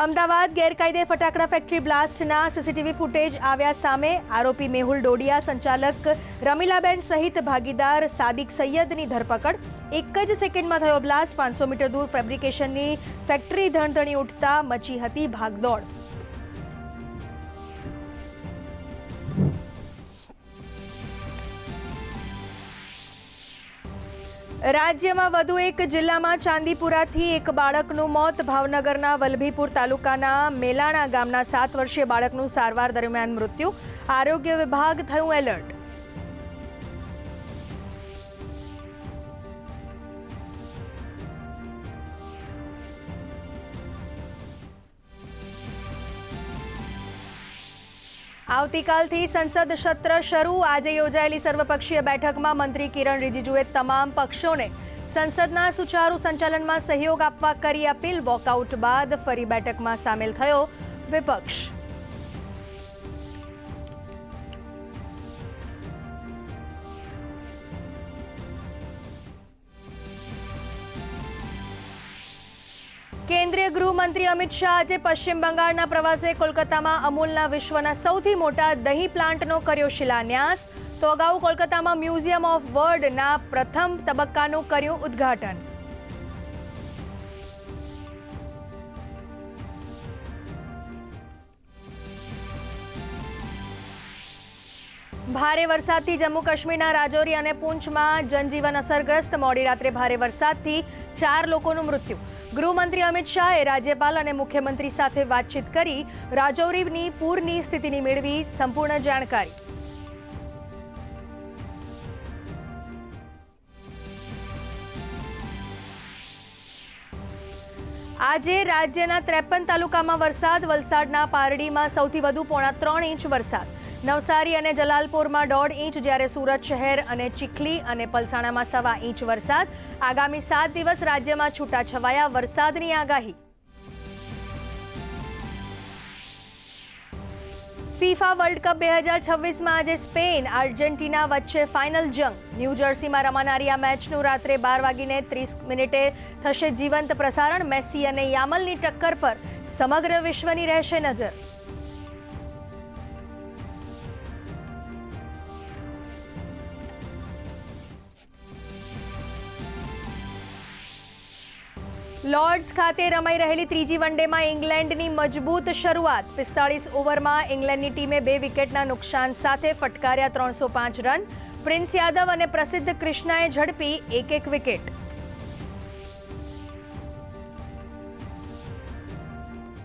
અમદાવાદ ગેરકાયદે ફટાકડા factory બ્લાસ્ટના CCTV footage આવ્યા સામે. આરોપી મેહુલ ડોડિયા, સંચાલક રમીલાબેન સહિત ભાગીદાર સાદિક સૈયદની ધરપકડ. એક જ સેકન્ડમાં થયો બ્લાસ્ટ. 500 મીટર દૂર ફેબ્રિકેશનની ફેક્ટરી ધણધણી ઉઠતા મચી હતી ભાગદોડ. રાજ્યમાં વધુ એક જિલ્લામાં ચાંદીપુરાથી એક બાળકનું મોત. ભાવનગરના વલભીપુર તાલુકાના મેલાણા ગામના 7 વર્ષીય બાળકનું સારવાર દરમિયાન મૃત્યુ. આરોગ્ય વિભાગ થયું એલર્ટ. આવતીકાલથી સંસદ સત્ર શરૂ. આજે યોજાયેલી સર્વપક્ષીય બેઠકમાં મંત્રી કિરણ રિજિજુએ તમામ પક્ષોને સંસદના સુચારુ સંચાલનમાં સહયોગ આપવા કરી અપીલ. વોકઆઉટ બાદ ફરી બેઠકમાં સામેલ થયો વિપક્ષ. કેન્દ્રીય ગૃહમંત્રી અમિત શાહ આજે પશ્ચિમ બંગાળના પ્રવાસે કોલકાતામાં અમૂલના વિશ્વના સૌથી મોટા દહીં પ્લાન્ટનો કર્યો શિલાન્યાસ. તો અગાઉ કોલકાતામાં મ્યુઝિયમ ઓફ વર્લ્ડના પ્રથમ તબક્કાનું કર્યું ઉદ્ઘાટન. ભારે વરસાદથી જમ્મુ કાશ્મીરના રાજૌરી અને પૂંછમાં જનજીવન અસરગ્રસ્ત. મોડી રાત્રે ભારે વરસાદથી 4 લોકોનું મૃત્યુ. ગૃહમંત્રી અમિત શાહે રાજ્યપાલ અને મુખ્યમંત્રી સાથે વાતચીત કરી રાજૌરીની પૂરની સ્થિતિની મેળવી સંપૂર્ણ જાણકારી. આજે રાજ્યના 53 તાલુકામાં વરસાદ. વલસાડના પારડીમાં સૌથી વધુ 3.5 ઇંચ વરસાદ. નવસારી અને જલાલપોરમાં 1.5 ઇંચ, જ્યારે સુરત શહેર અને ચીખલી અને પલસાણામાં 1.25 ઇંચ વરસાદ. આગામી 7 દિવસ રાજ્યમાં છૂટાછવાયા વરસાદની આગાહી. ફીફા વર્લ્ડ કપ 2026માં આજે સ્પેન આર્જેન્ટિના વચ્ચે ફાઇનલ જંગ. ન્યૂજર્સીમાં રમાનારી આ મેચનું રાત્રે 12:30 થશે જીવંત પ્રસારણ. મેસી અને યામલની ટક્કર પર સમગ્ર વિશ્વની રહેશે નજર. લોર્ડ્સ ખાતે રમાઈ રહેલી ત્રીજી વનડેમાં ઇંગ્લેન્ડની મજબૂત શરૂઆત. 45 ઓવરમાં ઇંગ્લેન્ડની ટીમે 2 વિકેટના નુકસાન સાથે ફટકાર્યા 305 રન. પ્રિન્સ યાદવ અને પ્રસિદ્ધ ક્રિષ્નાએ ઝડપી 1-1 વિકેટ.